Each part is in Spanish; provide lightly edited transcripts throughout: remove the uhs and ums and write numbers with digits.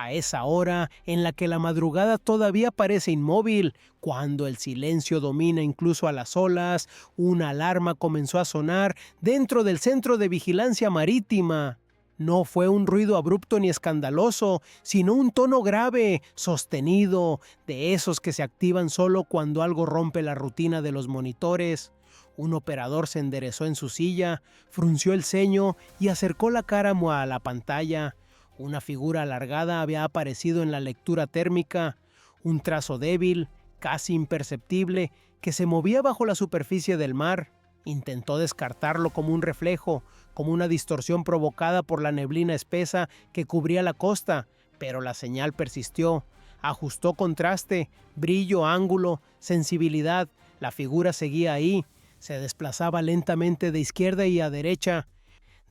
A esa hora en la que la madrugada todavía parece inmóvil, cuando el silencio domina incluso a las olas, una alarma comenzó a sonar dentro del Centro de Vigilancia Marítima. No fue un ruido abrupto ni escandaloso, sino un tono grave, sostenido, de esos que se activan solo cuando algo rompe la rutina de los monitores. Un operador se enderezó en su silla, frunció el ceño y acercó la cara a la pantalla. Una figura alargada había aparecido en la lectura térmica, un trazo débil, casi imperceptible, que se movía bajo la superficie del mar. Intentó descartarlo como un reflejo, como una distorsión provocada por la neblina espesa que cubría la costa, pero la señal persistió. Ajustó contraste, brillo, ángulo, sensibilidad. La figura seguía ahí. Se desplazaba lentamente de izquierda y a derecha,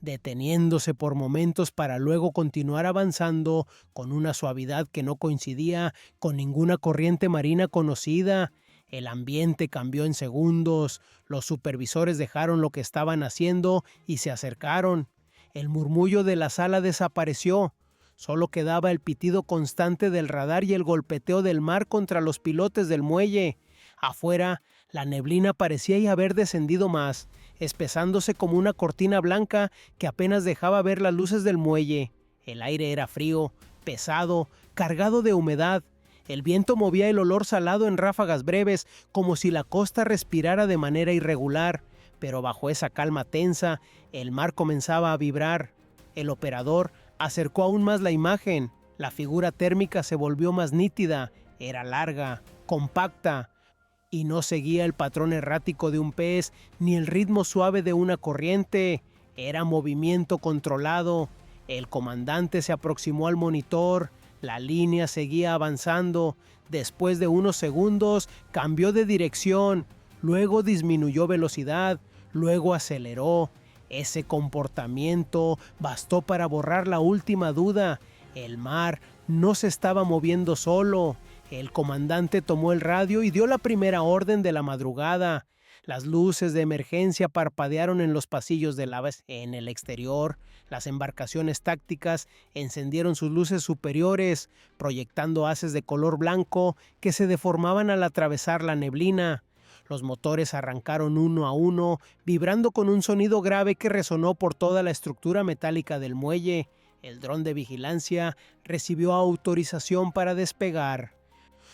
deteniéndose por momentos para luego continuar avanzando con una suavidad que no coincidía con ninguna corriente marina conocida. El ambiente cambió en segundos, los supervisores dejaron lo que estaban haciendo y se acercaron. El murmullo de la sala desapareció, solo quedaba el pitido constante del radar y el golpeteo del mar contra los pilotes del muelle. Afuera, la neblina parecía haber descendido más, espesándose como una cortina blanca que apenas dejaba ver las luces del muelle. El aire era frío, pesado, cargado de humedad. El viento movía el olor salado en ráfagas breves, como si la costa respirara de manera irregular, pero bajo esa calma tensa, el mar comenzaba a vibrar. El operador acercó aún más la imagen. La figura térmica se volvió más nítida, era larga, compacta, y no seguía el patrón errático de un pez, ni el ritmo suave de una corriente. Era movimiento controlado. El comandante se aproximó al monitor. La línea seguía avanzando. Después de unos segundos, cambió de dirección. Luego disminuyó velocidad. Luego aceleró. Ese comportamiento bastó para borrar la última duda. El mar no se estaba moviendo solo. El comandante tomó el radio y dio la primera orden de la madrugada. Las luces de emergencia parpadearon en los pasillos de lava. En el exterior, las embarcaciones tácticas encendieron sus luces superiores, proyectando haces de color blanco que se deformaban al atravesar la neblina. Los motores arrancaron uno a uno, vibrando con un sonido grave que resonó por toda la estructura metálica del muelle. El dron de vigilancia recibió autorización para despegar.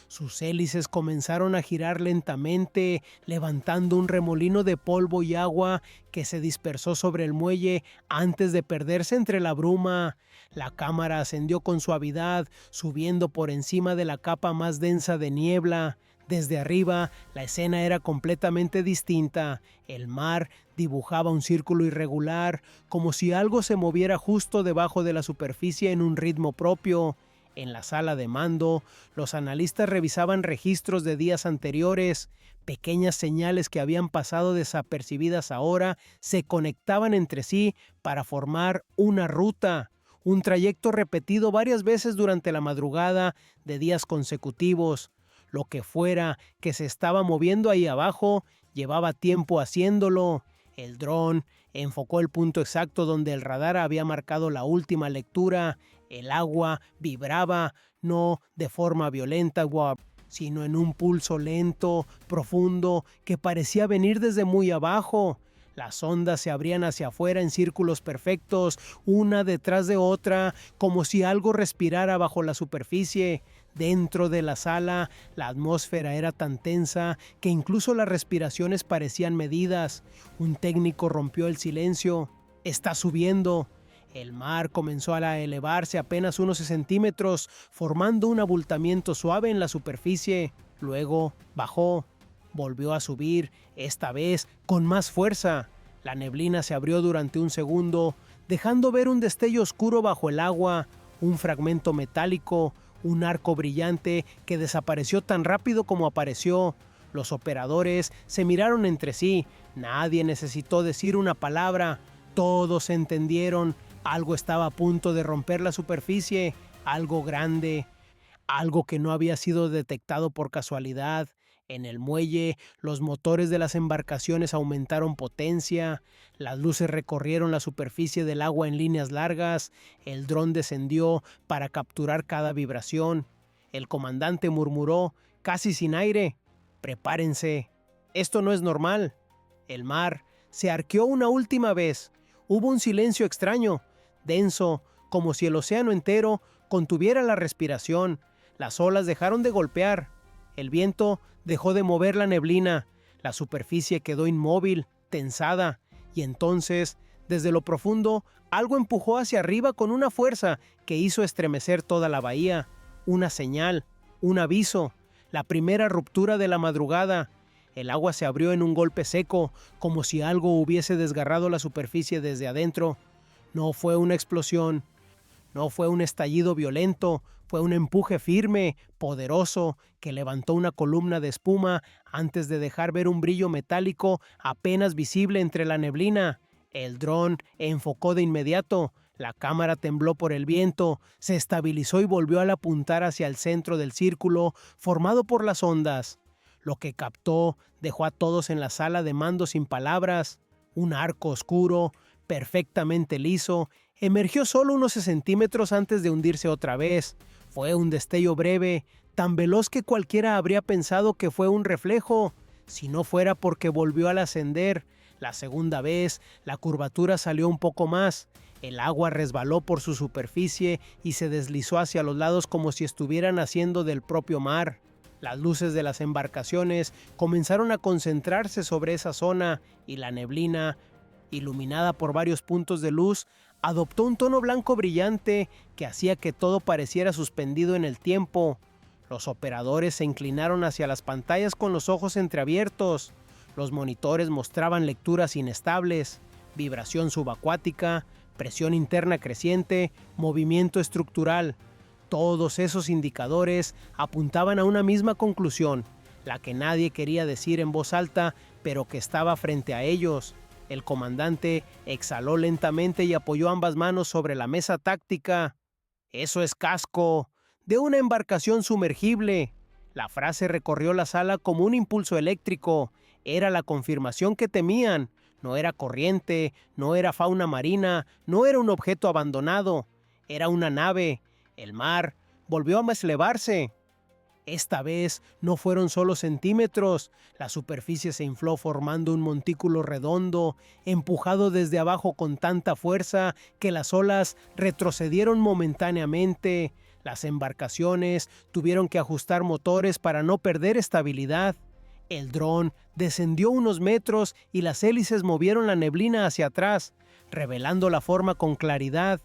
Sus hélices comenzaron a girar lentamente, levantando un remolino de polvo y agua que se dispersó sobre el muelle antes de perderse entre la bruma. La cámara ascendió con suavidad, subiendo por encima de la capa más densa de niebla. Desde arriba, la escena era completamente distinta. El mar dibujaba un círculo irregular, como si algo se moviera justo debajo de la superficie en un ritmo propio. En la sala de mando, los analistas revisaban registros de días anteriores. Pequeñas señales que habían pasado desapercibidas ahora se conectaban entre sí para formar una ruta, un trayecto repetido varias veces durante la madrugada de días consecutivos. Lo que fuera que se estaba moviendo ahí abajo, llevaba tiempo haciéndolo. El dron enfocó el punto exacto donde el radar había marcado la última lectura. El agua vibraba, no de forma violenta, sino en un pulso lento, profundo, que parecía venir desde muy abajo. Las ondas se abrían hacia afuera en círculos perfectos, una detrás de otra, como si algo respirara bajo la superficie. Dentro de la sala, la atmósfera era tan tensa que incluso las respiraciones parecían medidas. Un técnico rompió el silencio. «Está subiendo». El mar comenzó a elevarse apenas unos centímetros, formando un abultamiento suave en la superficie. Luego bajó. Volvió a subir, esta vez con más fuerza. La neblina se abrió durante un segundo, dejando ver un destello oscuro bajo el agua, un fragmento metálico, un arco brillante que desapareció tan rápido como apareció. Los operadores se miraron entre sí. Nadie necesitó decir una palabra. Todos entendieron. Algo estaba a punto de romper la superficie, algo grande, algo que no había sido detectado por casualidad. En el muelle, los motores de las embarcaciones aumentaron potencia, las luces recorrieron la superficie del agua en líneas largas, el dron descendió para capturar cada vibración. El comandante murmuró, casi sin aire, «Prepárense, esto no es normal». El mar se arqueó una última vez. Hubo un silencio extraño, denso, como si el océano entero contuviera la respiración. Las olas dejaron de golpear. El viento dejó de mover la neblina. La superficie quedó inmóvil, tensada. Y entonces, desde lo profundo, algo empujó hacia arriba con una fuerza que hizo estremecer toda la bahía. Una señal, un aviso, la primera ruptura de la madrugada. El agua se abrió en un golpe seco, como si algo hubiese desgarrado la superficie desde adentro. No fue una explosión, no fue un estallido violento, fue un empuje firme, poderoso, que levantó una columna de espuma antes de dejar ver un brillo metálico apenas visible entre la neblina. El dron enfocó de inmediato. La cámara tembló por el viento, se estabilizó y volvió al apuntar hacia el centro del círculo formado por las ondas. Lo que captó dejó a todos en la sala de mando sin palabras. Un arco oscuro, perfectamente liso, emergió solo unos centímetros antes de hundirse otra vez. Fue un destello breve, tan veloz que cualquiera habría pensado que fue un reflejo, si no fuera porque volvió al ascender. La segunda vez, la curvatura salió un poco más. El agua resbaló por su superficie y se deslizó hacia los lados como si estuviera naciendo del propio mar. Las luces de las embarcaciones comenzaron a concentrarse sobre esa zona y la neblina, iluminada por varios puntos de luz, adoptó un tono blanco brillante que hacía que todo pareciera suspendido en el tiempo. Los operadores se inclinaron hacia las pantallas con los ojos entreabiertos. Los monitores mostraban lecturas inestables, vibración subacuática, presión interna creciente, movimiento estructural. Todos esos indicadores apuntaban a una misma conclusión, la que nadie quería decir en voz alta, pero que estaba frente a ellos. El comandante exhaló lentamente y apoyó ambas manos sobre la mesa táctica. «Eso es casco de una embarcación sumergible». La frase recorrió la sala como un impulso eléctrico. Era la confirmación que temían. No era corriente, no era fauna marina, no era un objeto abandonado. Era una nave. El mar volvió a meslevarse. Esta vez no fueron solo centímetros. La superficie se infló formando un montículo redondo, empujado desde abajo con tanta fuerza que las olas retrocedieron momentáneamente. Las embarcaciones tuvieron que ajustar motores para no perder estabilidad. El dron descendió unos metros y las hélices movieron la neblina hacia atrás, revelando la forma con claridad.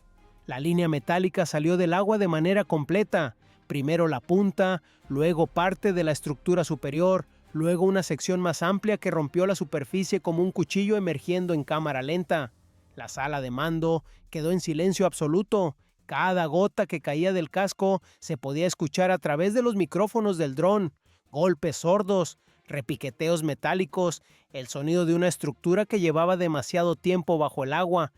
La línea metálica salió del agua de manera completa. Primero la punta, luego parte de la estructura superior, luego una sección más amplia que rompió la superficie como un cuchillo emergiendo en cámara lenta. La sala de mando quedó en silencio absoluto. Cada gota que caía del casco se podía escuchar a través de los micrófonos del dron. Golpes sordos, repiqueteos metálicos, el sonido de una estructura que llevaba demasiado tiempo bajo el agua.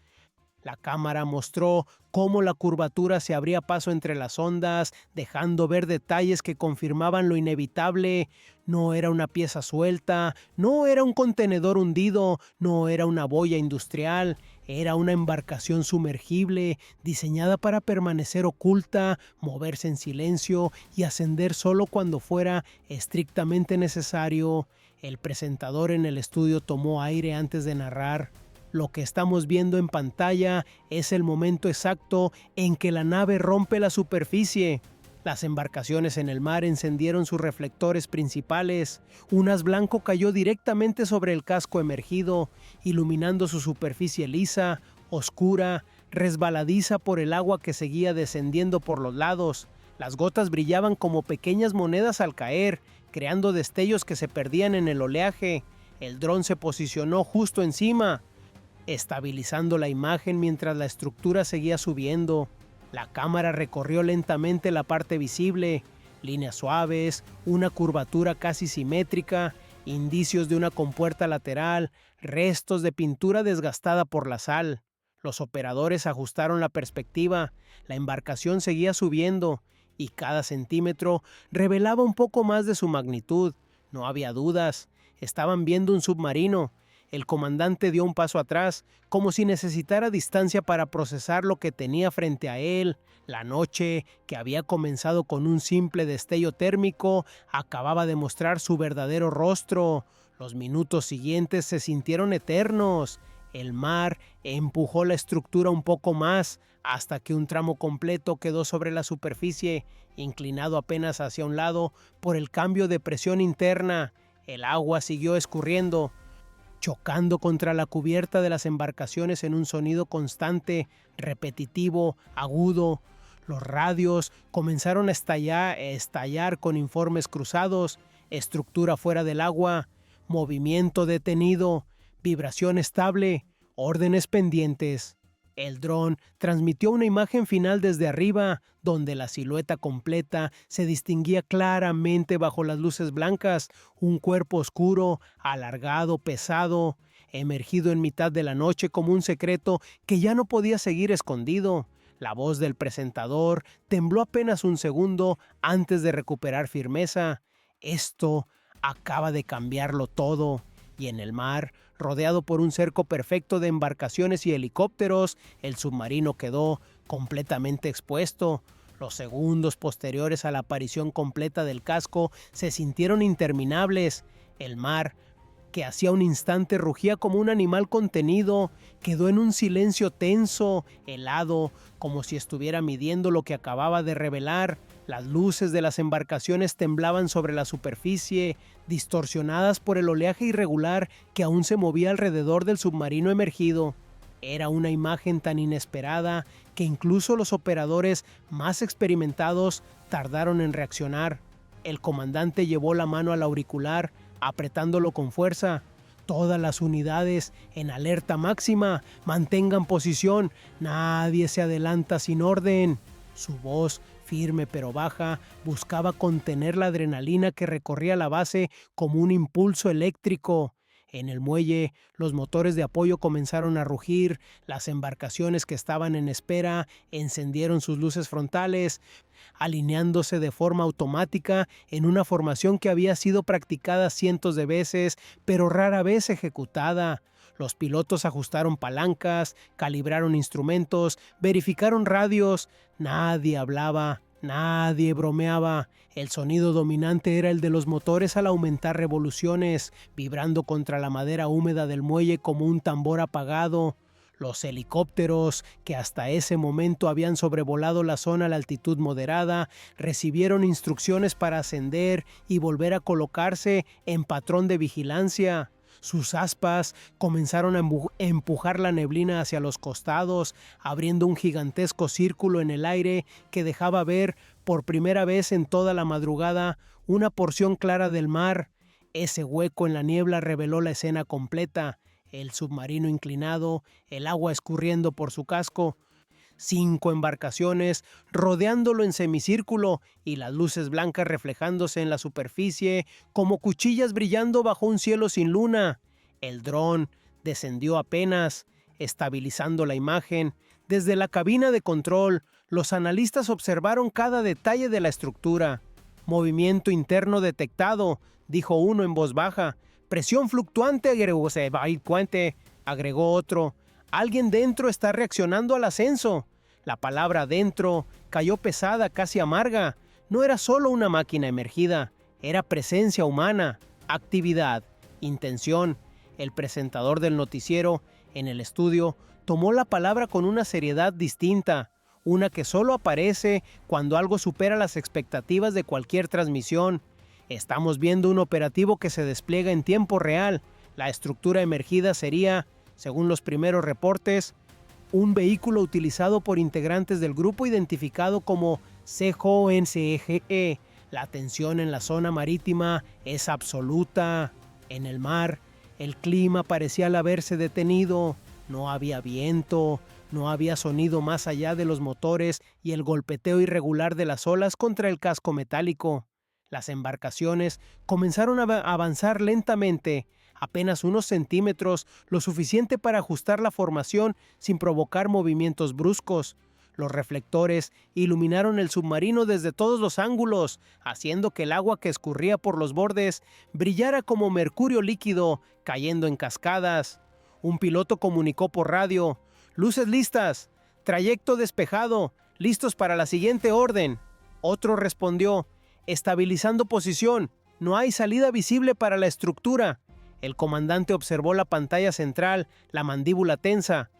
La cámara mostró cómo la curvatura se abría paso entre las ondas, dejando ver detalles que confirmaban lo inevitable. No era una pieza suelta, no era un contenedor hundido, no era una boya industrial. Era una embarcación sumergible, diseñada para permanecer oculta, moverse en silencio y ascender solo cuando fuera estrictamente necesario. El presentador en el estudio tomó aire antes de narrar. Lo que estamos viendo en pantalla es el momento exacto en que la nave rompe la superficie. Las embarcaciones en el mar encendieron sus reflectores principales. Un haz blanco cayó directamente sobre el casco emergido, iluminando su superficie lisa, oscura, resbaladiza por el agua que seguía descendiendo por los lados. Las gotas brillaban como pequeñas monedas al caer, creando destellos que se perdían en el oleaje. El dron se posicionó justo encima, estabilizando la imagen mientras la estructura seguía subiendo. La cámara recorrió lentamente la parte visible, líneas suaves, una curvatura casi simétrica, indicios de una compuerta lateral, restos de pintura desgastada por la sal. Los operadores ajustaron la perspectiva, la embarcación seguía subiendo y cada centímetro revelaba un poco más de su magnitud. No había dudas. Estaban viendo un submarino. El comandante dio un paso atrás, como si necesitara distancia para procesar lo que tenía frente a él. La noche, que había comenzado con un simple destello térmico, acababa de mostrar su verdadero rostro. Los minutos siguientes se sintieron eternos. El mar empujó la estructura un poco más, hasta que un tramo completo quedó sobre la superficie, inclinado apenas hacia un lado por el cambio de presión interna. El agua siguió escurriendo, chocando contra la cubierta de las embarcaciones en un sonido constante, repetitivo, agudo. Los radios comenzaron a estallar con informes cruzados, estructura fuera del agua, movimiento detenido, vibración estable, órdenes pendientes. El dron transmitió una imagen final desde arriba, donde la silueta completa se distinguía claramente bajo las luces blancas, un cuerpo oscuro, alargado, pesado, emergido en mitad de la noche como un secreto que ya no podía seguir escondido. La voz del presentador tembló apenas un segundo antes de recuperar firmeza. Esto acaba de cambiarlo todo. Y en el mar, rodeado por un cerco perfecto de embarcaciones y helicópteros, el submarino quedó completamente expuesto. Los segundos posteriores a la aparición completa del casco se sintieron interminables. El mar, que hacía un instante rugía como un animal contenido, quedó en un silencio tenso, helado, como si estuviera midiendo lo que acababa de revelar. Las luces de las embarcaciones temblaban sobre la superficie, distorsionadas por el oleaje irregular que aún se movía alrededor del submarino emergido. Era una imagen tan inesperada que incluso los operadores más experimentados tardaron en reaccionar. El comandante llevó la mano al auricular, apretándolo con fuerza. Todas las unidades en alerta máxima, mantengan posición, nadie se adelanta sin orden. Su voz, firme pero baja, buscaba contener la adrenalina que recorría la base como un impulso eléctrico. En el muelle, los motores de apoyo comenzaron a rugir, las embarcaciones que estaban en espera encendieron sus luces frontales, alineándose de forma automática en una formación que había sido practicada cientos de veces, pero rara vez ejecutada. Los pilotos ajustaron palancas, calibraron instrumentos, verificaron radios. Nadie hablaba, nadie bromeaba. El sonido dominante era el de los motores al aumentar revoluciones, vibrando contra la madera húmeda del muelle como un tambor apagado. Los helicópteros, que hasta ese momento habían sobrevolado la zona a la altitud moderada, recibieron instrucciones para ascender y volver a colocarse en patrón de vigilancia. Sus aspas comenzaron a empujar la neblina hacia los costados, abriendo un gigantesco círculo en el aire que dejaba ver, por primera vez en toda la madrugada, una porción clara del mar. Ese hueco en la niebla reveló la escena completa: el submarino inclinado, el agua escurriendo por su casco, 5 embarcaciones rodeándolo en semicírculo y las luces blancas reflejándose en la superficie como cuchillas brillando bajo un cielo sin luna. El dron descendió apenas, estabilizando la imagen. Desde la cabina de control, los analistas observaron cada detalle de la estructura. Movimiento interno detectado, dijo uno en voz baja. Presión fluctuante, agregó otro. Alguien dentro está reaccionando al ascenso. La palabra dentro cayó pesada, casi amarga. No era solo una máquina emergida, era presencia humana, actividad, intención. El presentador del noticiero, en el estudio, tomó la palabra con una seriedad distinta, una que solo aparece cuando algo supera las expectativas de cualquier transmisión. Estamos viendo un operativo que se despliega en tiempo real. La estructura emergida sería, según los primeros reportes, un vehículo utilizado por integrantes del grupo identificado como CJONCEGE. La tensión en la zona marítima es absoluta. En el mar, el clima parecía haberse detenido. No había viento, no había sonido más allá de los motores y el golpeteo irregular de las olas contra el casco metálico. Las embarcaciones comenzaron a avanzar lentamente, apenas unos centímetros, lo suficiente para ajustar la formación sin provocar movimientos bruscos. Los reflectores iluminaron el submarino desde todos los ángulos, haciendo que el agua que escurría por los bordes brillara como mercurio líquido, cayendo en cascadas. Un piloto comunicó por radio: «Luces listas, trayecto despejado, listos para la siguiente orden». Otro respondió: «Estabilizando posición, no hay salida visible para la estructura». El comandante observó la pantalla central, la mandíbula tensa,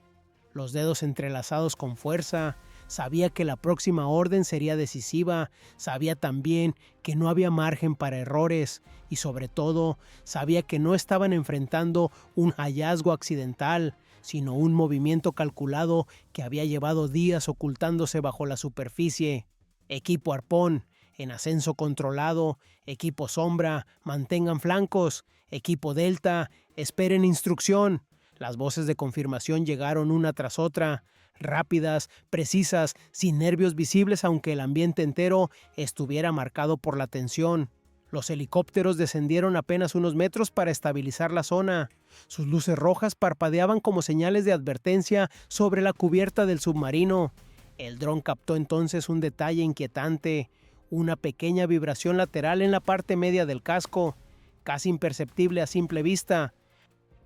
los dedos entrelazados con fuerza. Sabía que la próxima orden sería decisiva, sabía también que no había margen para errores y sobre todo sabía que no estaban enfrentando un hallazgo accidental, sino un movimiento calculado que había llevado días ocultándose bajo la superficie. Equipo Arpón, en ascenso controlado. Equipo Sombra, mantengan flancos. Equipo Delta, esperen instrucción. Las voces de confirmación llegaron una tras otra, rápidas, precisas, sin nervios visibles, aunque el ambiente entero estuviera marcado por la tensión. Los helicópteros descendieron apenas unos metros para estabilizar la zona. Sus luces rojas parpadeaban como señales de advertencia sobre la cubierta del submarino. El dron captó entonces un detalle inquietante, una pequeña vibración lateral en la parte media del casco, casi imperceptible a simple vista,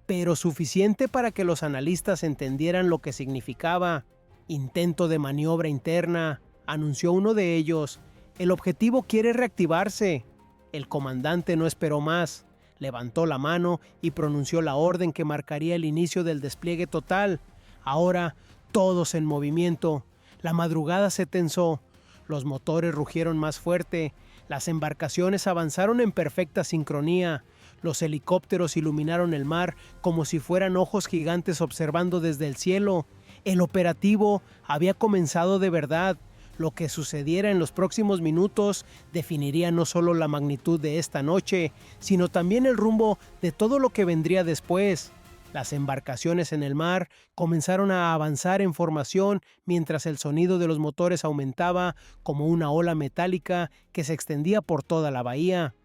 pero suficiente para que los analistas entendieran lo que significaba. «Intento de maniobra interna», anunció uno de ellos. «El objetivo quiere reactivarse». El comandante no esperó más. Levantó la mano y pronunció la orden que marcaría el inicio del despliegue total. Ahora, todos en movimiento. La madrugada se tensó. Los motores rugieron más fuerte. Las embarcaciones avanzaron en perfecta sincronía. Los helicópteros iluminaron el mar como si fueran ojos gigantes observando desde el cielo. El operativo había comenzado de verdad. Lo que sucediera en los próximos minutos definiría no solo la magnitud de esta noche, sino también el rumbo de todo lo que vendría después. Las embarcaciones en el mar comenzaron a avanzar en formación mientras el sonido de los motores aumentaba como una ola metálica que se extendía por toda la bahía.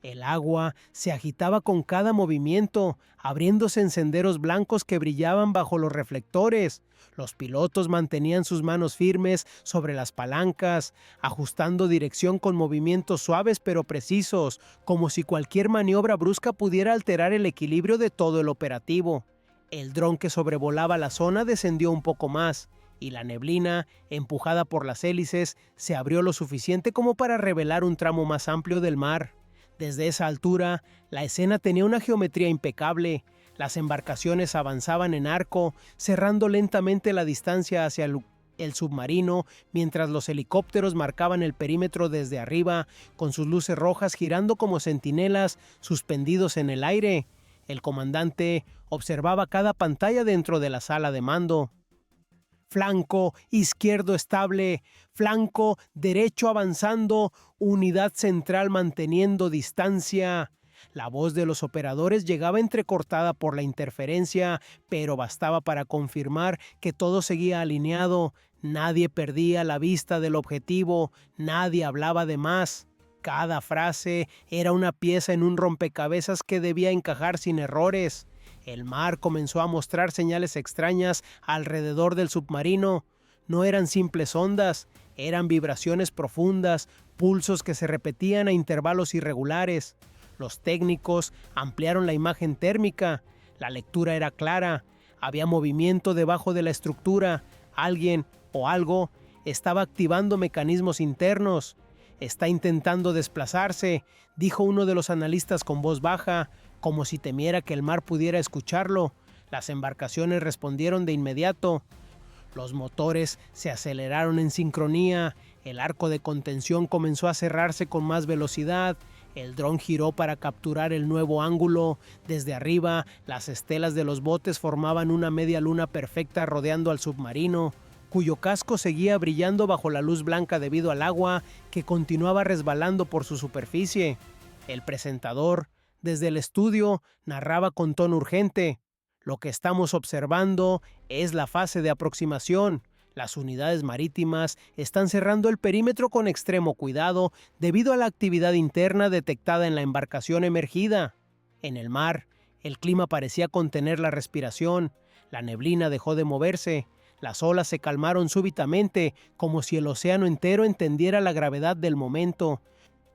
El agua se agitaba con cada movimiento, abriéndose en senderos blancos que brillaban bajo los reflectores. Los pilotos mantenían sus manos firmes sobre las palancas, ajustando dirección con movimientos suaves pero precisos, como si cualquier maniobra brusca pudiera alterar el equilibrio de todo el operativo. El dron que sobrevolaba la zona descendió un poco más, y la neblina, empujada por las hélices, se abrió lo suficiente como para revelar un tramo más amplio del mar. Desde esa altura, la escena tenía una geometría impecable. Las embarcaciones avanzaban en arco, cerrando lentamente la distancia hacia el submarino, mientras los helicópteros marcaban el perímetro desde arriba, con sus luces rojas girando como centinelas suspendidos en el aire. El comandante observaba cada pantalla dentro de la sala de mando. Flanco izquierdo estable, flanco derecho avanzando, unidad central manteniendo distancia. La voz de los operadores llegaba entrecortada por la interferencia, pero bastaba para confirmar que todo seguía alineado. Nadie perdía la vista del objetivo, nadie hablaba de más. Cada frase era una pieza en un rompecabezas que debía encajar sin errores. El mar comenzó a mostrar señales extrañas alrededor del submarino. No eran simples ondas, eran vibraciones profundas, pulsos que se repetían a intervalos irregulares. Los técnicos ampliaron la imagen térmica. La lectura era clara. Había movimiento debajo de la estructura. Alguien o algo estaba activando mecanismos internos. «Está intentando desplazarse», dijo uno de los analistas con voz baja, como si temiera que el mar pudiera escucharlo. Las embarcaciones respondieron de inmediato. Los motores se aceleraron en sincronía. El arco de contención comenzó a cerrarse con más velocidad. El dron giró para capturar el nuevo ángulo. Desde arriba, las estelas de los botes formaban una media luna perfecta rodeando al submarino, cuyo casco seguía brillando bajo la luz blanca debido al agua que continuaba resbalando por su superficie. El presentador, desde el estudio, narraba con tono urgente: «Lo que estamos observando es la fase de aproximación. Las unidades marítimas están cerrando el perímetro con extremo cuidado debido a la actividad interna detectada en la embarcación emergida». En el mar, el clima parecía contener la respiración. La neblina dejó de moverse. Las olas se calmaron súbitamente, como si el océano entero entendiera la gravedad del momento.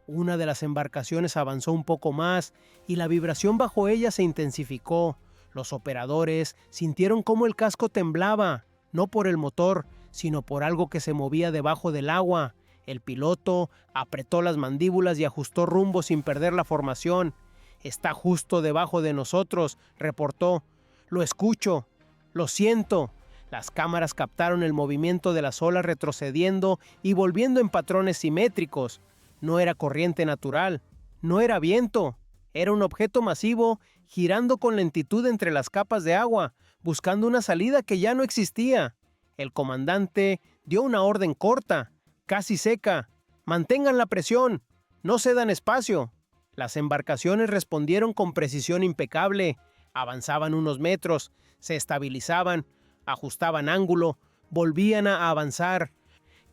Una de las embarcaciones avanzó un poco más y la vibración bajo ella se intensificó. Los operadores sintieron cómo el casco temblaba, no por el motor, sino por algo que se movía debajo del agua. El piloto apretó las mandíbulas y ajustó rumbo sin perder la formación. «Está justo debajo de nosotros», reportó. «Lo escucho. Lo siento». Las cámaras captaron el movimiento de las olas retrocediendo y volviendo en patrones simétricos. No era corriente natural, no era viento, era un objeto masivo girando con lentitud entre las capas de agua, buscando una salida que ya no existía. El comandante dio una orden corta, casi seca: «Mantengan la presión, no cedan espacio». Las embarcaciones respondieron con precisión impecable. Avanzaban unos metros, se estabilizaban, ajustaban ángulo, volvían a avanzar.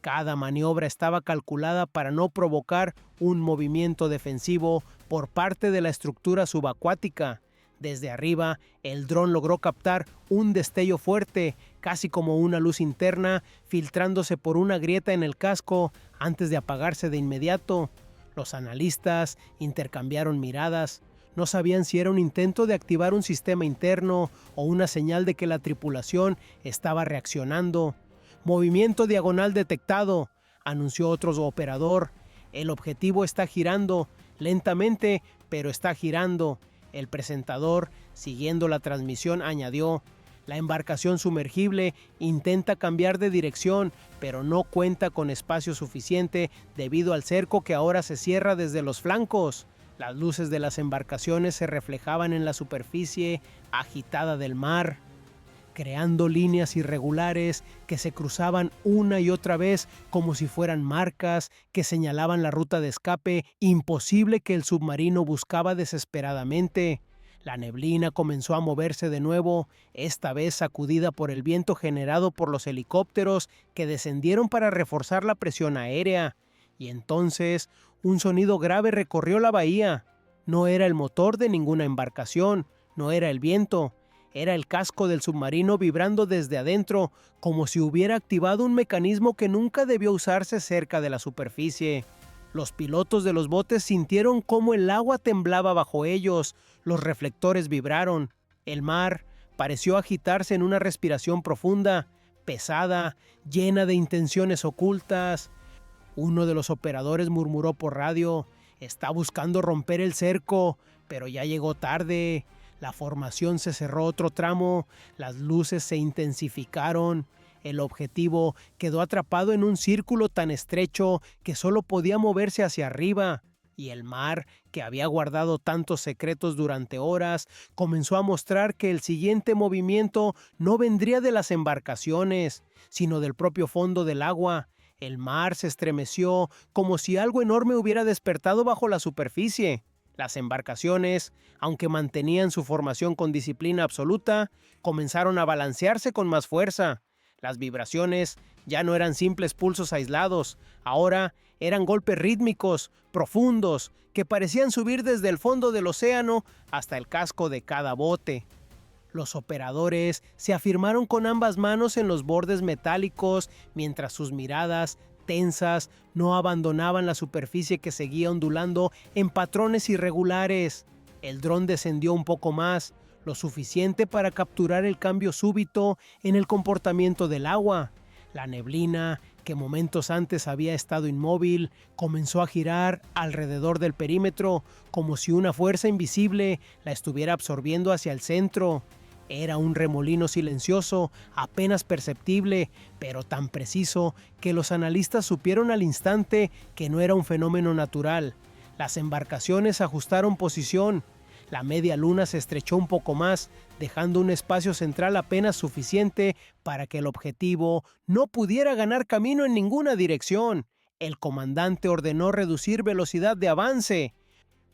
Cada maniobra estaba calculada para no provocar un movimiento defensivo por parte de la estructura subacuática. Desde arriba, el dron logró captar un destello fuerte, casi como una luz interna, filtrándose por una grieta en el casco antes de apagarse de inmediato. Los analistas intercambiaron miradas. No sabían si era un intento de activar un sistema interno o una señal de que la tripulación estaba reaccionando. «Movimiento diagonal detectado», anunció otro operador. «El objetivo está girando, lentamente, pero está girando». El presentador, siguiendo la transmisión, añadió: «La embarcación sumergible intenta cambiar de dirección, pero no cuenta con espacio suficiente debido al cerco que ahora se cierra desde los flancos». Las luces de las embarcaciones se reflejaban en la superficie agitada del mar, creando líneas irregulares que se cruzaban una y otra vez como si fueran marcas que señalaban la ruta de escape imposible que el submarino buscaba desesperadamente. La neblina comenzó a moverse de nuevo, esta vez sacudida por el viento generado por los helicópteros que descendieron para reforzar la presión aérea. Y entonces un sonido grave recorrió la bahía. No era el motor de ninguna embarcación, no era el viento. Era el casco del submarino vibrando desde adentro, como si hubiera activado un mecanismo que nunca debió usarse cerca de la superficie. Los pilotos de los botes sintieron cómo el agua temblaba bajo ellos, los reflectores vibraron. El mar pareció agitarse en una respiración profunda, pesada, llena de intenciones ocultas. Uno de los operadores murmuró por radio: «Está buscando romper el cerco, pero ya llegó tarde». La formación se cerró otro tramo, las luces se intensificaron. El objetivo quedó atrapado en un círculo tan estrecho que solo podía moverse hacia arriba. Y el mar, que había guardado tantos secretos durante horas, comenzó a mostrar que el siguiente movimiento no vendría de las embarcaciones, sino del propio fondo del agua. El mar se estremeció como si algo enorme hubiera despertado bajo la superficie. Las embarcaciones, aunque mantenían su formación con disciplina absoluta, comenzaron a balancearse con más fuerza. Las vibraciones ya no eran simples pulsos aislados, ahora eran golpes rítmicos, profundos, que parecían subir desde el fondo del océano hasta el casco de cada bote. Los operadores se afirmaron con ambas manos en los bordes metálicos mientras sus miradas tensas no abandonaban la superficie que seguía ondulando en patrones irregulares. El dron descendió un poco más, lo suficiente para capturar el cambio súbito en el comportamiento del agua. La neblina, que momentos antes había estado inmóvil, comenzó a girar alrededor del perímetro, como si una fuerza invisible la estuviera absorbiendo hacia el centro. Era un remolino silencioso, apenas perceptible, pero tan preciso que los analistas supieron al instante que no era un fenómeno natural. Las embarcaciones ajustaron posición. La media luna se estrechó un poco más, dejando un espacio central apenas suficiente para que el objetivo no pudiera ganar camino en ninguna dirección. El comandante ordenó reducir velocidad de avance,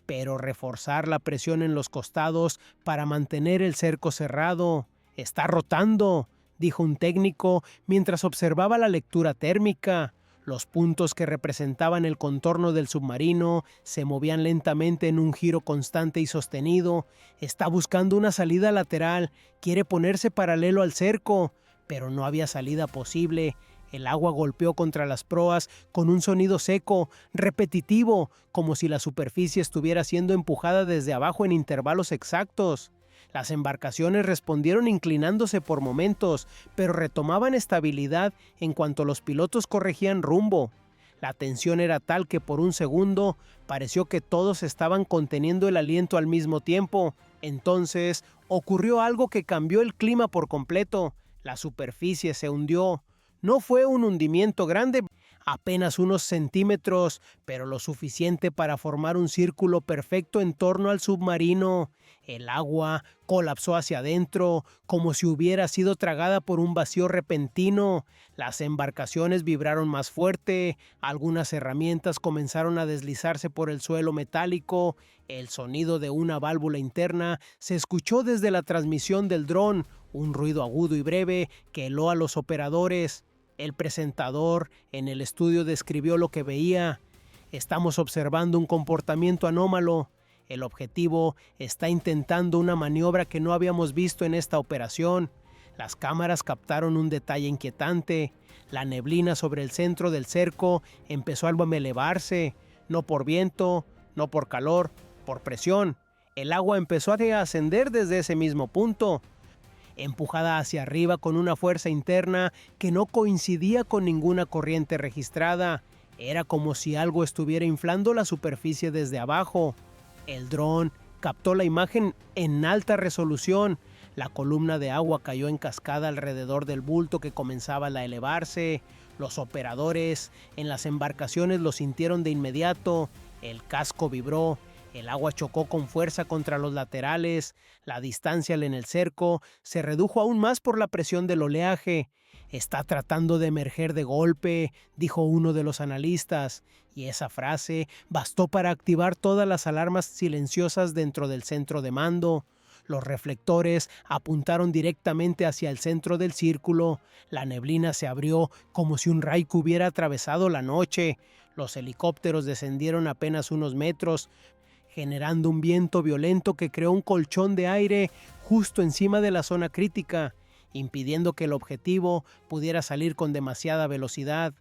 pero reforzar la presión en los costados para mantener el cerco cerrado. «Está rotando», dijo un técnico mientras observaba la lectura térmica. Los puntos que representaban el contorno del submarino se movían lentamente en un giro constante y sostenido. «Está buscando una salida lateral, quiere ponerse paralelo al cerco, pero no había salida posible. El agua golpeó contra las proas con un sonido seco, repetitivo, como si la superficie estuviera siendo empujada desde abajo en intervalos exactos. Las embarcaciones respondieron inclinándose por momentos, pero retomaban estabilidad en cuanto los pilotos corregían rumbo. La tensión era tal que por un segundo pareció que todos estaban conteniendo el aliento al mismo tiempo. Entonces ocurrió algo que cambió el clima por completo. La superficie se hundió. No fue un hundimiento grande, apenas unos centímetros, pero lo suficiente para formar un círculo perfecto en torno al submarino. El agua colapsó hacia adentro, como si hubiera sido tragada por un vacío repentino. Las embarcaciones vibraron más fuerte, algunas herramientas comenzaron a deslizarse por el suelo metálico. El sonido de una válvula interna se escuchó desde la transmisión del dron, un ruido agudo y breve que heló a los operadores. El presentador en el estudio describió lo que veía. Estamos observando un comportamiento anómalo. El objetivo está intentando una maniobra que no habíamos visto en esta operación. Las cámaras captaron un detalle inquietante. La neblina sobre el centro del cerco empezó a elevarse, no por viento, no por calor, por presión. El agua empezó a ascender desde ese mismo punto, empujada hacia arriba con una fuerza interna que no coincidía con ninguna corriente registrada. Era como si algo estuviera inflando la superficie desde abajo. El dron captó la imagen en alta resolución. La columna de agua cayó en cascada alrededor del bulto que comenzaba a elevarse. Los operadores en las embarcaciones lo sintieron de inmediato. El casco vibró. El agua chocó con fuerza contra los laterales. La distancia en el cerco se redujo aún más por la presión del oleaje. «Está tratando de emerger de golpe», dijo uno de los analistas, y esa frase bastó para activar todas las alarmas silenciosas dentro del centro de mando. Los reflectores apuntaron directamente hacia el centro del círculo. La neblina se abrió como si un rayo hubiera atravesado la noche. Los helicópteros descendieron apenas unos metros, generando un viento violento que creó un colchón de aire justo encima de la zona crítica, impidiendo que el objetivo pudiera salir con demasiada velocidad.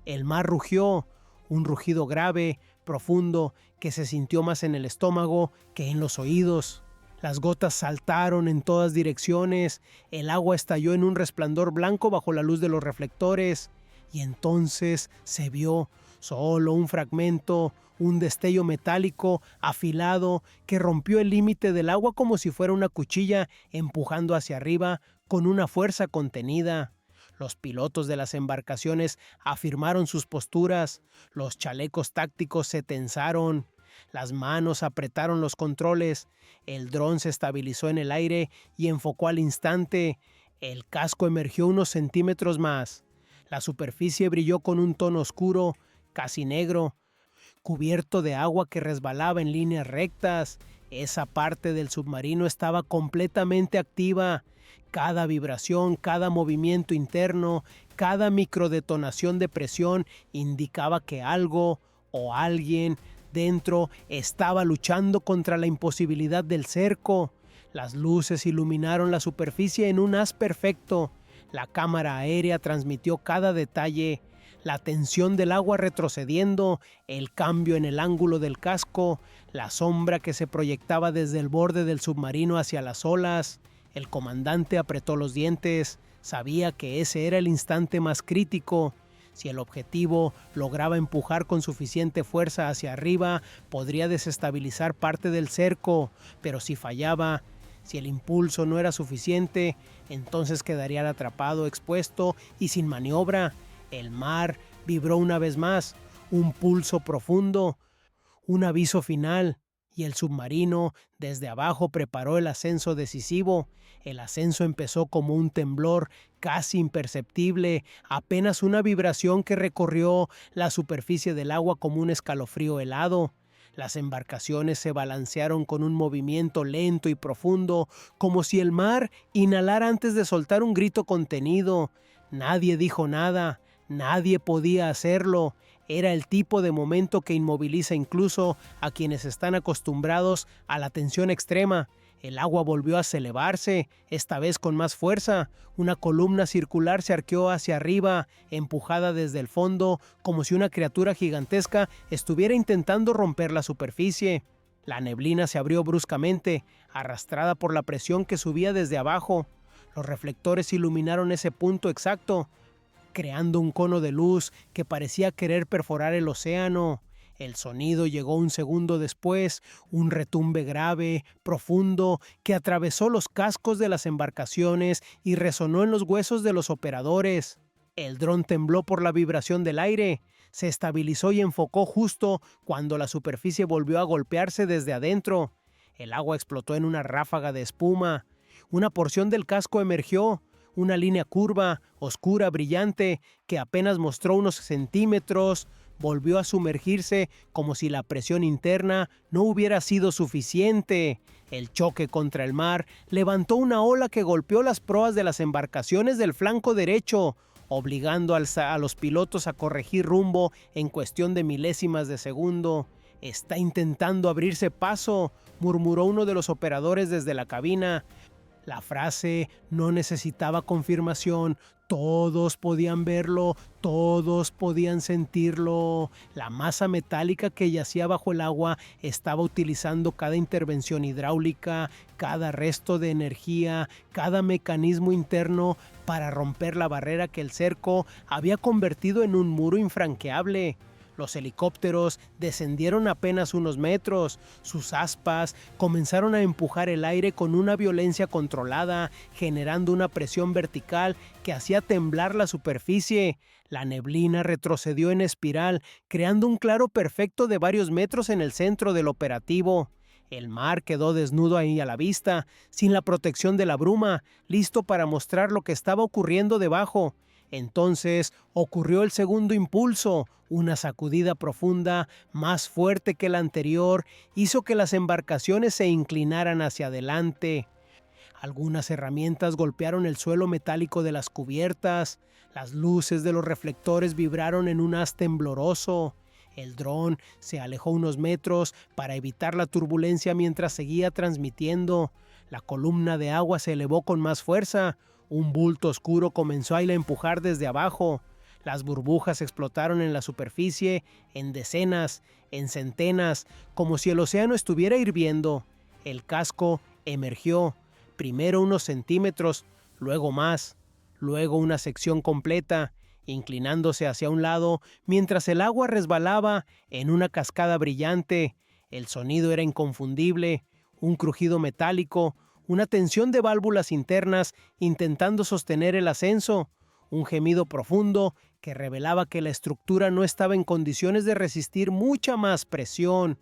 El mar rugió, un rugido grave, profundo, que se sintió más en el estómago que en los oídos. Las gotas saltaron en todas direcciones, el agua estalló en un resplandor blanco bajo la luz de los reflectores, y entonces se vio solo un fragmento, un destello metálico afilado que rompió el límite del agua como si fuera una cuchilla empujando hacia arriba con una fuerza contenida. Los pilotos de las embarcaciones afirmaron sus posturas, los chalecos tácticos se tensaron, las manos apretaron los controles, el dron se estabilizó en el aire y enfocó al instante. El casco emergió unos centímetros más. La superficie brilló con un tono oscuro, casi negro, cubierto de agua que resbalaba en líneas rectas. Esa parte del submarino estaba completamente activa. Cada vibración, cada movimiento interno, cada microdetonación de presión indicaba que algo o alguien dentro estaba luchando contra la imposibilidad del cerco. Las luces iluminaron la superficie en un haz perfecto. La cámara aérea transmitió cada detalle. La tensión del agua retrocediendo, el cambio en el ángulo del casco, la sombra que se proyectaba desde el borde del submarino hacia las olas. El comandante apretó los dientes. Sabía que ese era el instante más crítico. Si el objetivo lograba empujar con suficiente fuerza hacia arriba, podría desestabilizar parte del cerco, pero si fallaba, si el impulso no era suficiente, entonces quedaría atrapado, expuesto y sin maniobra. El mar vibró una vez más, un pulso profundo, un aviso final, y el submarino desde abajo preparó el ascenso decisivo. El ascenso empezó como un temblor casi imperceptible, apenas una vibración que recorrió la superficie del agua como un escalofrío helado. Las embarcaciones se balancearon con un movimiento lento y profundo, como si el mar inhalara antes de soltar un grito contenido. Nadie dijo nada. Nadie podía hacerlo. Era el tipo de momento que inmoviliza incluso a quienes están acostumbrados a la tensión extrema. El agua volvió a elevarse, esta vez con más fuerza. Una columna circular se arqueó hacia arriba, empujada desde el fondo, como si una criatura gigantesca estuviera intentando romper la superficie. La neblina se abrió bruscamente, arrastrada por la presión que subía desde abajo. Los reflectores iluminaron ese punto exacto, creando un cono de luz que parecía querer perforar el océano. El sonido llegó un segundo después, un retumbe grave, profundo, que atravesó los cascos de las embarcaciones y resonó en los huesos de los operadores. El dron tembló por la vibración del aire, se estabilizó y enfocó justo cuando la superficie volvió a golpearse desde adentro. El agua explotó en una ráfaga de espuma. Una porción del casco emergió, una línea curva, oscura, brillante, que apenas mostró unos centímetros, volvió a sumergirse como si la presión interna no hubiera sido suficiente. El choque contra el mar levantó una ola que golpeó las proas de las embarcaciones del flanco derecho, obligando a los pilotos a corregir rumbo en cuestión de milésimas de segundo. «Está intentando abrirse paso», murmuró uno de los operadores desde la cabina. La frase no necesitaba confirmación. Todos podían verlo, todos podían sentirlo. La masa metálica que yacía bajo el agua estaba utilizando cada intervención hidráulica, cada resto de energía, cada mecanismo interno para romper la barrera que el cerco había convertido en un muro infranqueable. Los helicópteros descendieron apenas unos metros. Sus aspas comenzaron a empujar el aire con una violencia controlada, generando una presión vertical que hacía temblar la superficie. La neblina retrocedió en espiral, creando un claro perfecto de varios metros en el centro del operativo. El mar quedó desnudo ahí a la vista, sin la protección de la bruma, listo para mostrar lo que estaba ocurriendo debajo. Entonces ocurrió el segundo impulso. Una sacudida profunda, más fuerte que la anterior, hizo que las embarcaciones se inclinaran hacia adelante. Algunas herramientas golpearon el suelo metálico de las cubiertas. Las luces de los reflectores vibraron en un haz tembloroso. El dron se alejó unos metros para evitar la turbulencia mientras seguía transmitiendo. La columna de agua se elevó con más fuerza. Un bulto oscuro comenzó a empujar desde abajo. Las burbujas explotaron en la superficie, en decenas, en centenas, como si el océano estuviera hirviendo. El casco emergió, primero unos centímetros, luego más, luego una sección completa, inclinándose hacia un lado mientras el agua resbalaba en una cascada brillante. El sonido era inconfundible, un crujido metálico, una tensión de válvulas internas intentando sostener el ascenso, un gemido profundo que revelaba que la estructura no estaba en condiciones de resistir mucha más presión.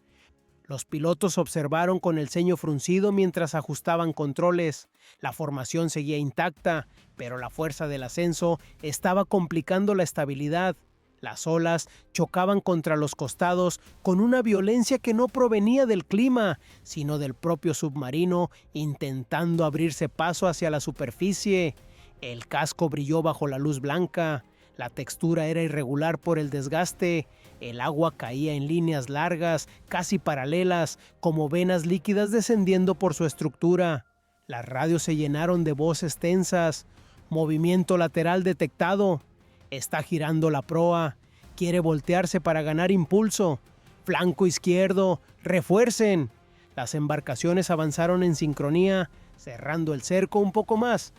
Los pilotos observaron con el ceño fruncido mientras ajustaban controles. La formación seguía intacta, pero la fuerza del ascenso estaba complicando la estabilidad. Las olas chocaban contra los costados con una violencia que no provenía del clima, sino del propio submarino intentando abrirse paso hacia la superficie. El casco brilló bajo la luz blanca. La textura era irregular por el desgaste. El agua caía en líneas largas, casi paralelas, como venas líquidas descendiendo por su estructura. Las radios se llenaron de voces tensas. Movimiento lateral detectado. Está girando la proa. Quiere voltearse para ganar impulso. Flanco izquierdo. ¡Refuercen! Las embarcaciones avanzaron en sincronía, cerrando el cerco un poco más.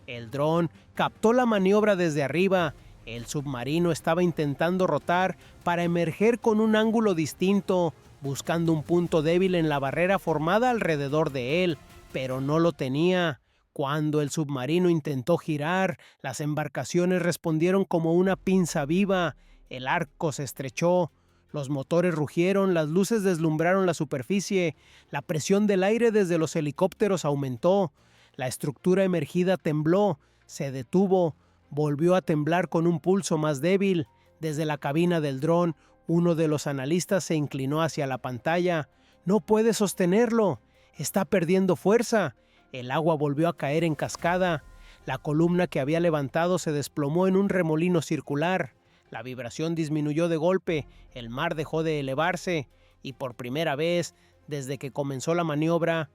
El dron captó la maniobra desde arriba. El submarino estaba intentando rotar para emerger con un ángulo distinto, buscando un punto débil en la barrera formada alrededor de él, pero no lo tenía. Cuando el submarino intentó girar, las embarcaciones respondieron como una pinza viva. El arco se estrechó, los motores rugieron, las luces deslumbraron la superficie, la presión del aire desde los helicópteros aumentó. La estructura emergida tembló, se detuvo, volvió a temblar con un pulso más débil. Desde la cabina del dron, uno de los analistas se inclinó hacia la pantalla. «No puede sostenerlo, está perdiendo fuerza». El agua volvió a caer en cascada. La columna que había levantado se desplomó en un remolino circular. La vibración disminuyó de golpe, el mar dejó de elevarse y por primera vez, desde que comenzó la maniobra,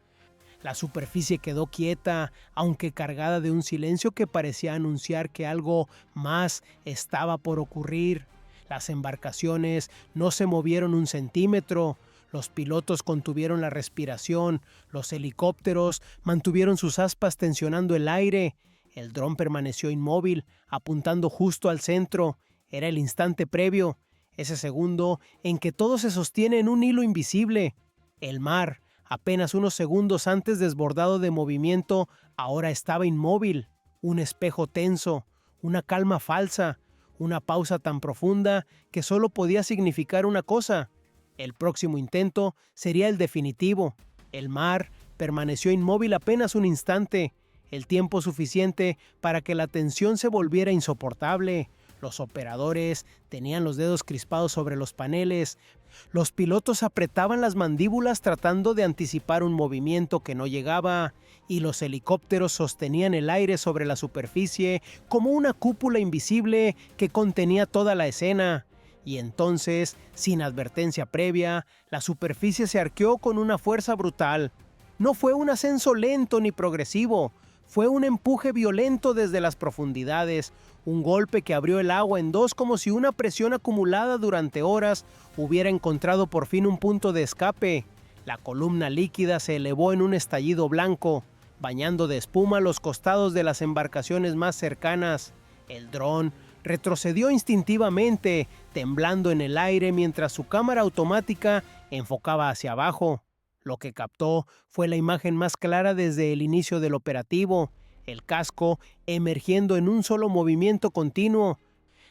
La superficie quedó quieta, aunque cargada de un silencio que parecía anunciar que algo más estaba por ocurrir. Las embarcaciones no se movieron un centímetro. Los pilotos contuvieron la respiración. Los helicópteros mantuvieron sus aspas tensionando el aire. El dron permaneció inmóvil, apuntando justo al centro. Era el instante previo, ese segundo en que todo se sostiene en un hilo invisible. El mar, apenas unos segundos antes desbordado de movimiento, ahora estaba inmóvil. Un espejo tenso, una calma falsa, una pausa tan profunda que solo podía significar una cosa. El próximo intento sería el definitivo. El mar permaneció inmóvil apenas un instante, el tiempo suficiente para que la tensión se volviera insoportable. Los operadores tenían los dedos crispados sobre los paneles. Los pilotos apretaban las mandíbulas tratando de anticipar un movimiento que no llegaba, y los helicópteros sostenían el aire sobre la superficie como una cúpula invisible que contenía toda la escena. Y entonces, sin advertencia previa, la superficie se arqueó con una fuerza brutal. No fue un ascenso lento ni progresivo, fue un empuje violento desde las profundidades, un golpe que abrió el agua en dos como si una presión acumulada durante horas hubiera encontrado por fin un punto de escape. La columna líquida se elevó en un estallido blanco, bañando de espuma los costados de las embarcaciones más cercanas. El dron retrocedió instintivamente, temblando en el aire mientras su cámara automática enfocaba hacia abajo. Lo que captó fue la imagen más clara desde el inicio del operativo, el casco emergiendo en un solo movimiento continuo,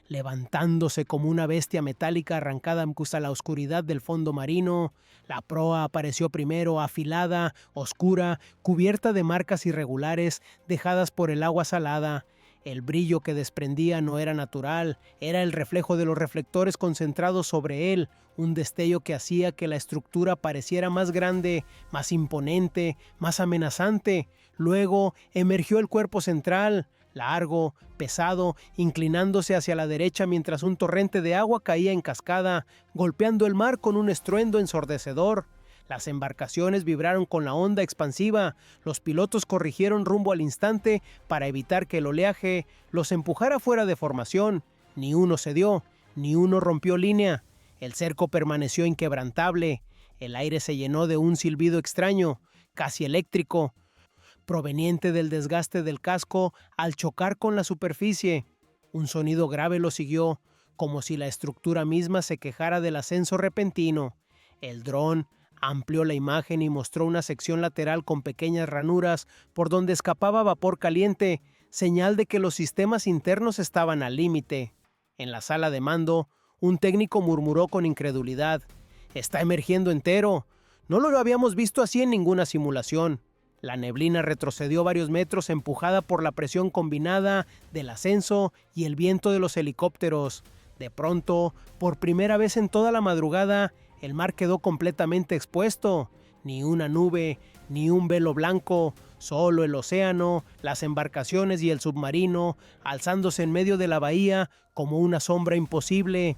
levantándose como una bestia metálica arrancada a la oscuridad del fondo marino. La proa apareció primero afilada, oscura, cubierta de marcas irregulares dejadas por el agua salada. El brillo que desprendía no era natural, era el reflejo de los reflectores concentrados sobre él, un destello que hacía que la estructura pareciera más grande, más imponente, más amenazante. Luego emergió el cuerpo central, largo, pesado, inclinándose hacia la derecha mientras un torrente de agua caía en cascada, golpeando el mar con un estruendo ensordecedor. Las embarcaciones vibraron con la onda expansiva, los pilotos corrigieron rumbo al instante para evitar que el oleaje los empujara fuera de formación. Ni uno cedió, ni uno rompió línea. El cerco permaneció inquebrantable. El aire se llenó de un silbido extraño, casi eléctrico, proveniente del desgaste del casco al chocar con la superficie. Un sonido grave lo siguió, como si la estructura misma se quejara del ascenso repentino. El dron amplió la imagen y mostró una sección lateral con pequeñas ranuras por donde escapaba vapor caliente, señal de que los sistemas internos estaban al límite. En la sala de mando, un técnico murmuró con incredulidad: «Está emergiendo entero. No lo habíamos visto así en ninguna simulación». La neblina retrocedió varios metros empujada por la presión combinada del ascenso y el viento de los helicópteros. De pronto, por primera vez en toda la madrugada, el mar quedó completamente expuesto. Ni una nube, ni un velo blanco, solo el océano, las embarcaciones y el submarino, alzándose en medio de la bahía como una sombra imposible.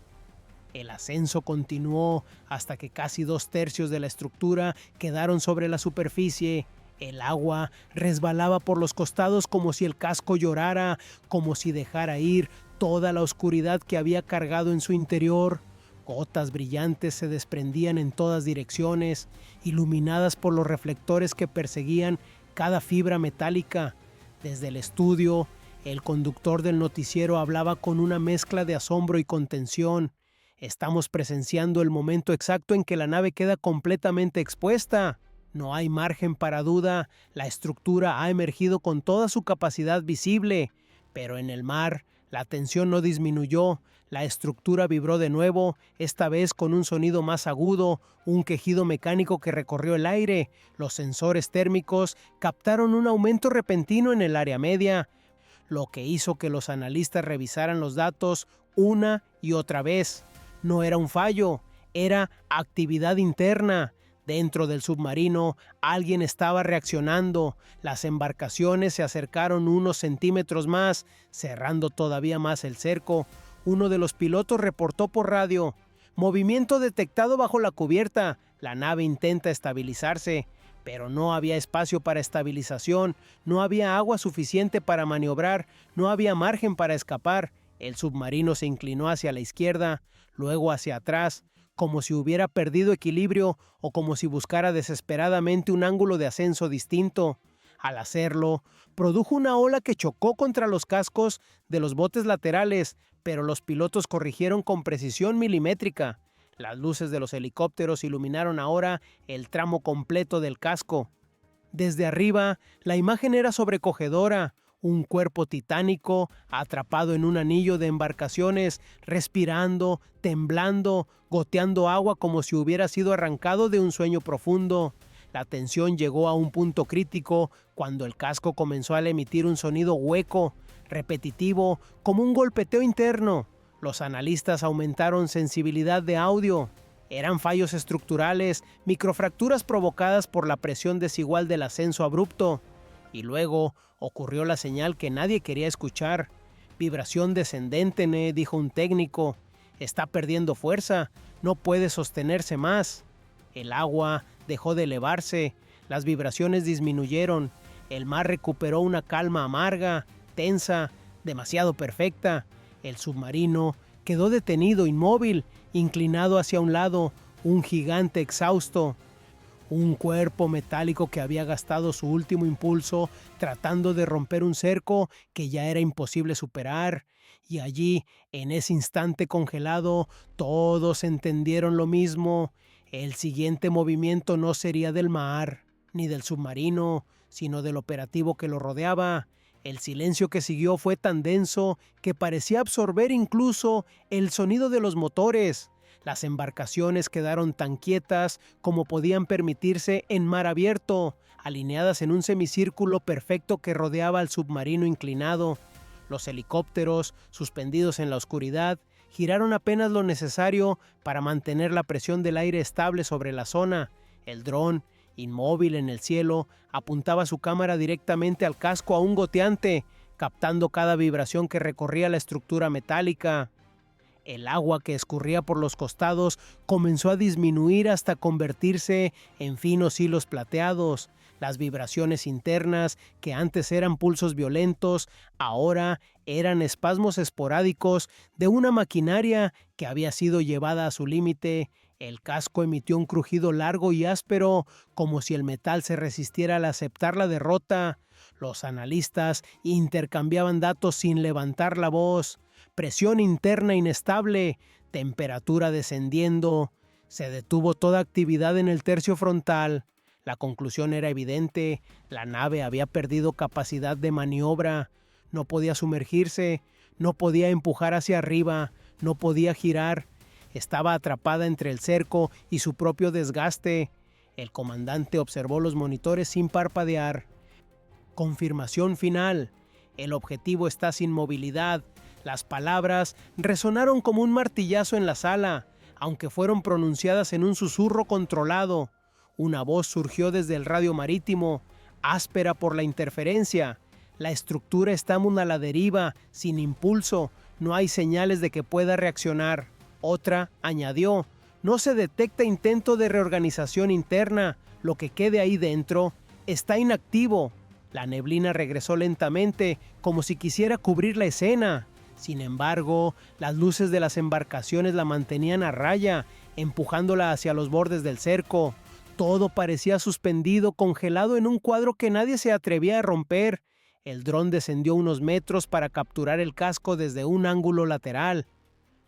El ascenso continuó hasta que casi 2/3 de la estructura quedaron sobre la superficie. El agua resbalaba por los costados como si el casco llorara, como si dejara ir toda la oscuridad que había cargado en su interior. Gotas brillantes se desprendían en todas direcciones, iluminadas por los reflectores que perseguían cada fibra metálica. Desde el estudio, el conductor del noticiero hablaba con una mezcla de asombro y contención. «Estamos presenciando el momento exacto en que la nave queda completamente expuesta. No hay margen para duda, la estructura ha emergido con toda su capacidad visible». Pero en el mar, la tensión no disminuyó. La estructura vibró de nuevo, esta vez con un sonido más agudo, un quejido mecánico que recorrió el aire. Los sensores térmicos captaron un aumento repentino en el área media, lo que hizo que los analistas revisaran los datos una y otra vez. No era un fallo, era actividad interna. Dentro del submarino, alguien estaba reaccionando. Las embarcaciones se acercaron unos centímetros más, cerrando todavía más el cerco. Uno de los pilotos reportó por radio: «Movimiento detectado bajo la cubierta. La nave intenta estabilizarse». Pero no había espacio para estabilización, no había agua suficiente para maniobrar, no había margen para escapar. El submarino se inclinó hacia la izquierda, luego hacia atrás, como si hubiera perdido equilibrio o como si buscara desesperadamente un ángulo de ascenso distinto. Al hacerlo, produjo una ola que chocó contra los cascos de los botes laterales, pero los pilotos corrigieron con precisión milimétrica. Las luces de los helicópteros iluminaron ahora el tramo completo del casco. Desde arriba, la imagen era sobrecogedora. Un cuerpo titánico, atrapado en un anillo de embarcaciones, respirando, temblando, goteando agua como si hubiera sido arrancado de un sueño profundo. La tensión llegó a un punto crítico cuando el casco comenzó a emitir un sonido hueco, repetitivo, como un golpeteo interno. Los analistas aumentaron sensibilidad de audio. Eran fallos estructurales, microfracturas provocadas por la presión desigual del ascenso abrupto. Y luego ocurrió la señal que nadie quería escuchar. Vibración descendente, dijo un técnico. Está perdiendo fuerza, no puede sostenerse más. El agua dejó de elevarse, las vibraciones disminuyeron. El mar recuperó una calma amarga, tensa, demasiado perfecta. El submarino quedó detenido, inmóvil, inclinado hacia un lado, un gigante exhausto. Un cuerpo metálico que había gastado su último impulso tratando de romper un cerco que ya era imposible superar. Y allí, en ese instante congelado, todos entendieron lo mismo. El siguiente movimiento no sería del mar, ni del submarino, sino del operativo que lo rodeaba. El silencio que siguió fue tan denso que parecía absorber incluso el sonido de los motores. Las embarcaciones quedaron tan quietas como podían permitirse en mar abierto, alineadas en un semicírculo perfecto que rodeaba al submarino inclinado. Los helicópteros, suspendidos en la oscuridad, giraron apenas lo necesario para mantener la presión del aire estable sobre la zona. El dron, inmóvil en el cielo, apuntaba su cámara directamente al casco aún goteante, captando cada vibración que recorría la estructura metálica. El agua que escurría por los costados comenzó a disminuir hasta convertirse en finos hilos plateados. Las vibraciones internas, que antes eran pulsos violentos, ahora eran espasmos esporádicos de una maquinaria que había sido llevada a su límite. El casco emitió un crujido largo y áspero, como si el metal se resistiera al aceptar la derrota. Los analistas intercambiaban datos sin levantar la voz. Presión interna inestable, temperatura descendiendo. Se detuvo toda actividad en el tercio frontal. La conclusión era evidente, la nave había perdido capacidad de maniobra. No podía sumergirse, no podía empujar hacia arriba, no podía girar. Estaba atrapada entre el cerco y su propio desgaste. El comandante observó los monitores sin parpadear. Confirmación final. El objetivo está sin movilidad. Las palabras resonaron como un martillazo en la sala, aunque fueron pronunciadas en un susurro controlado. Una voz surgió desde el radio marítimo, áspera por la interferencia. La estructura está aún a la deriva, sin impulso. No hay señales de que pueda reaccionar. Otra añadió, no se detecta intento de reorganización interna. Lo que quede ahí dentro está inactivo. La neblina regresó lentamente, como si quisiera cubrir la escena. Sin embargo, las luces de las embarcaciones la mantenían a raya, empujándola hacia los bordes del cerco. Todo parecía suspendido, congelado en un cuadro que nadie se atrevía a romper. El dron descendió unos metros para capturar el casco desde un ángulo lateral.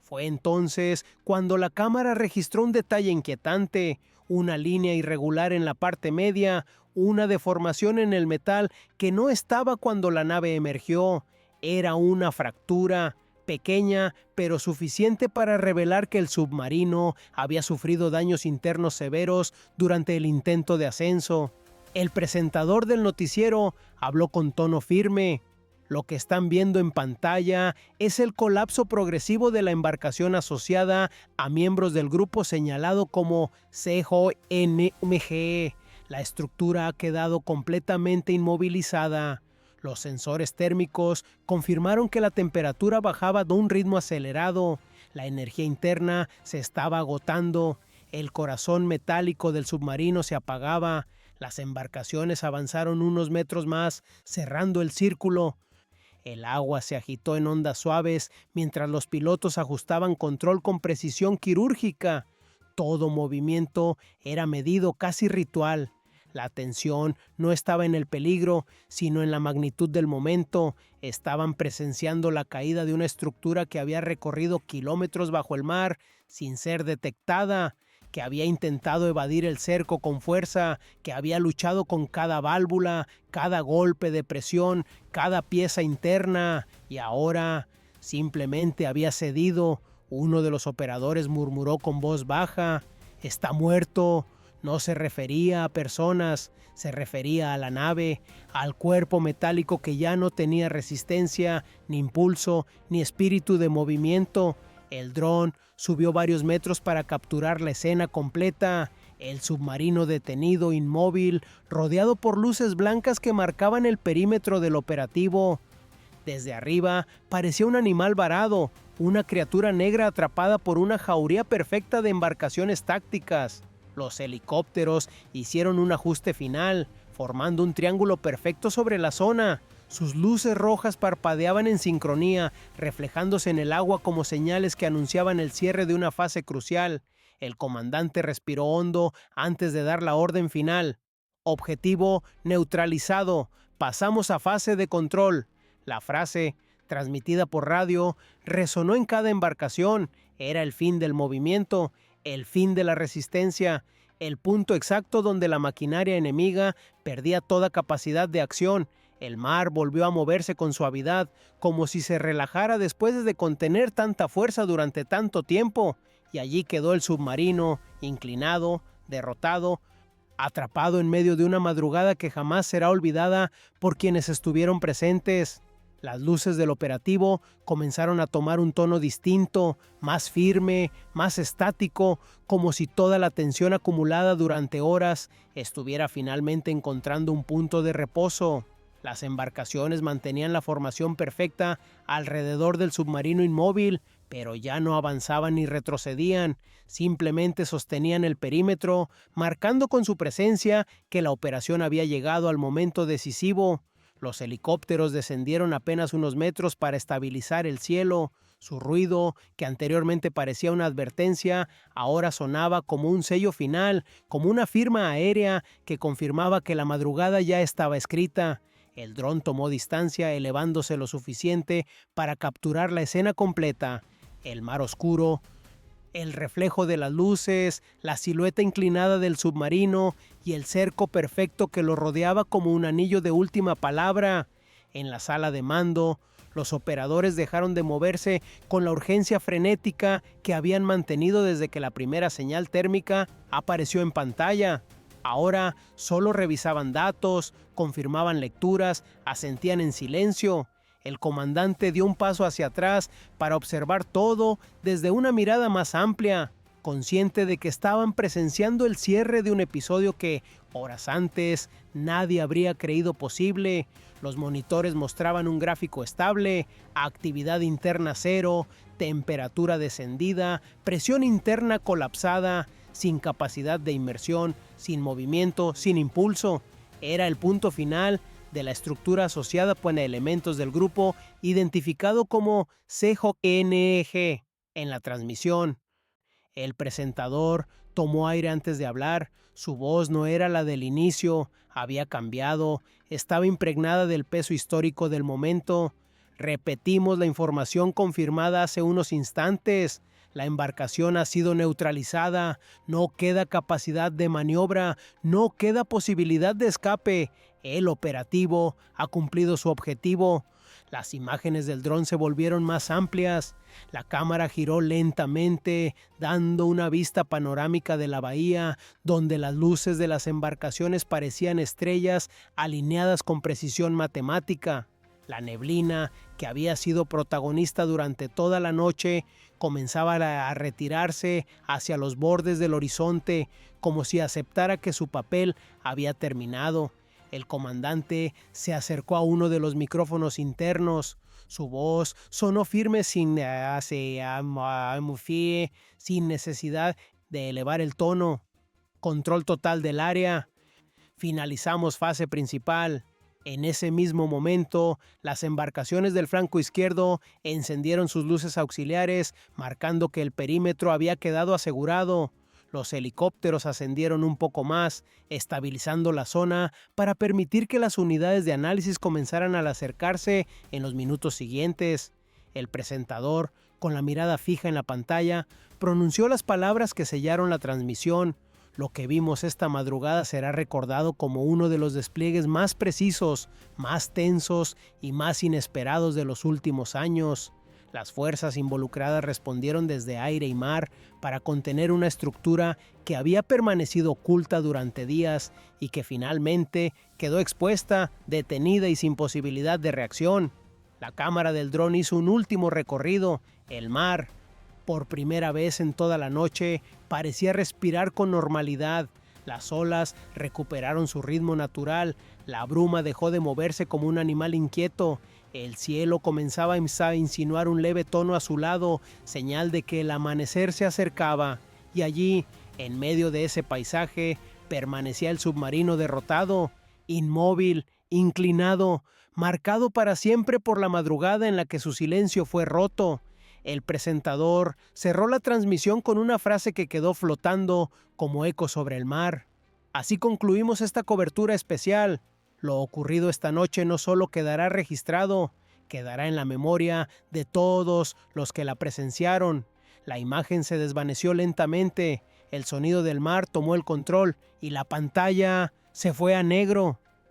Fue entonces cuando la cámara registró un detalle inquietante, una línea irregular en la parte media, una deformación en el metal que no estaba cuando la nave emergió. Era una fractura, pequeña, pero suficiente para revelar que el submarino había sufrido daños internos severos durante el intento de ascenso. El presentador del noticiero habló con tono firme. Lo que están viendo en pantalla es el colapso progresivo de la embarcación asociada a miembros del grupo señalado como CJNMG. La estructura ha quedado completamente inmovilizada. Los sensores térmicos confirmaron que la temperatura bajaba de un ritmo acelerado. La energía interna se estaba agotando. El corazón metálico del submarino se apagaba. Las embarcaciones avanzaron unos metros más, cerrando el círculo. El agua se agitó en ondas suaves mientras los pilotos ajustaban control con precisión quirúrgica. Todo movimiento era medido, casi ritual. La atención no estaba en el peligro, sino en la magnitud del momento. Estaban presenciando la caída de una estructura que había recorrido kilómetros bajo el mar sin ser detectada, que había intentado evadir el cerco con fuerza, que había luchado con cada válvula, cada golpe de presión, cada pieza interna, y ahora simplemente había cedido. Uno de los operadores murmuró con voz baja: «Está muerto». No se refería a personas, se refería a la nave, al cuerpo metálico que ya no tenía resistencia, ni impulso, ni espíritu de movimiento. El dron subió varios metros para capturar la escena completa. El submarino detenido, inmóvil, rodeado por luces blancas que marcaban el perímetro del operativo. Desde arriba parecía un animal varado, una criatura negra atrapada por una jauría perfecta de embarcaciones tácticas. Los helicópteros hicieron un ajuste final, formando un triángulo perfecto sobre la zona. Sus luces rojas parpadeaban en sincronía, reflejándose en el agua como señales que anunciaban el cierre de una fase crucial. El comandante respiró hondo antes de dar la orden final. Objetivo neutralizado. Pasamos a fase de control. La frase, transmitida por radio, resonó en cada embarcación. Era el fin del movimiento, el fin de la resistencia, el punto exacto donde la maquinaria enemiga perdía toda capacidad de acción. El mar volvió a moverse con suavidad, como si se relajara después de contener tanta fuerza durante tanto tiempo, y allí quedó el submarino, inclinado, derrotado, atrapado en medio de una madrugada que jamás será olvidada por quienes estuvieron presentes. Las luces del operativo comenzaron a tomar un tono distinto, más firme, más estático, como si toda la tensión acumulada durante horas estuviera finalmente encontrando un punto de reposo. Las embarcaciones mantenían la formación perfecta alrededor del submarino inmóvil, pero ya no avanzaban ni retrocedían, simplemente sostenían el perímetro, marcando con su presencia que la operación había llegado al momento decisivo. Los helicópteros descendieron apenas unos metros para estabilizar el cielo. Su ruido, que anteriormente parecía una advertencia, ahora sonaba como un sello final, como una firma aérea que confirmaba que la madrugada ya estaba escrita. El dron tomó distancia, elevándose lo suficiente para capturar la escena completa. El mar oscuro, el reflejo de las luces, la silueta inclinada del submarino y el cerco perfecto que lo rodeaba como un anillo de última palabra. En la sala de mando, los operadores dejaron de moverse con la urgencia frenética que habían mantenido desde que la primera señal térmica apareció en pantalla. Ahora solo revisaban datos, confirmaban lecturas, asentían en silencio. El comandante dio un paso hacia atrás para observar todo desde una mirada más amplia, consciente de que estaban presenciando el cierre de un episodio que, horas antes, nadie habría creído posible. Los monitores mostraban un gráfico estable, actividad interna cero, temperatura descendida, presión interna colapsada, sin capacidad de inmersión, sin movimiento, sin impulso. Era el punto final de la estructura asociada con elementos del grupo identificado como CJNG en la transmisión. El presentador tomó aire antes de hablar. Su voz no era la del inicio, había cambiado, estaba impregnada del peso histórico del momento. Repetimos la información confirmada hace unos instantes. La embarcación ha sido neutralizada, no queda capacidad de maniobra, no queda posibilidad de escape. El operativo ha cumplido su objetivo. Las imágenes del dron se volvieron más amplias. La cámara giró lentamente, dando una vista panorámica de la bahía, donde las luces de las embarcaciones parecían estrellas alineadas con precisión matemática. La neblina, que había sido protagonista durante toda la noche, comenzaba a retirarse hacia los bordes del horizonte, como si aceptara que su papel había terminado. El comandante se acercó a uno de los micrófonos internos. Su voz sonó firme sin necesidad de elevar el tono. Control total del área. Finalizamos fase principal. En ese mismo momento, las embarcaciones del flanco izquierdo encendieron sus luces auxiliares, marcando que el perímetro había quedado asegurado. Los helicópteros ascendieron un poco más, estabilizando la zona para permitir que las unidades de análisis comenzaran a acercarse en los minutos siguientes. El presentador, con la mirada fija en la pantalla, pronunció las palabras que sellaron la transmisión. Lo que vimos esta madrugada será recordado como uno de los despliegues más precisos, más tensos y más inesperados de los últimos años. Las fuerzas involucradas respondieron desde aire y mar para contener una estructura que había permanecido oculta durante días y que finalmente quedó expuesta, detenida y sin posibilidad de reacción. La cámara del dron hizo un último recorrido. El mar, por primera vez en toda la noche, parecía respirar con normalidad. Las olas recuperaron su ritmo natural, la bruma dejó de moverse como un animal inquieto, el cielo comenzaba a insinuar un leve tono azulado, señal de que el amanecer se acercaba, y allí, en medio de ese paisaje, permanecía el submarino derrotado, inmóvil, inclinado, marcado para siempre por la madrugada en la que su silencio fue roto. El presentador cerró la transmisión con una frase que quedó flotando como eco sobre el mar. Así concluimos esta cobertura especial. Lo ocurrido esta noche no solo quedará registrado, quedará en la memoria de todos los que la presenciaron. La imagen se desvaneció lentamente, el sonido del mar tomó el control y la pantalla se fue a negro.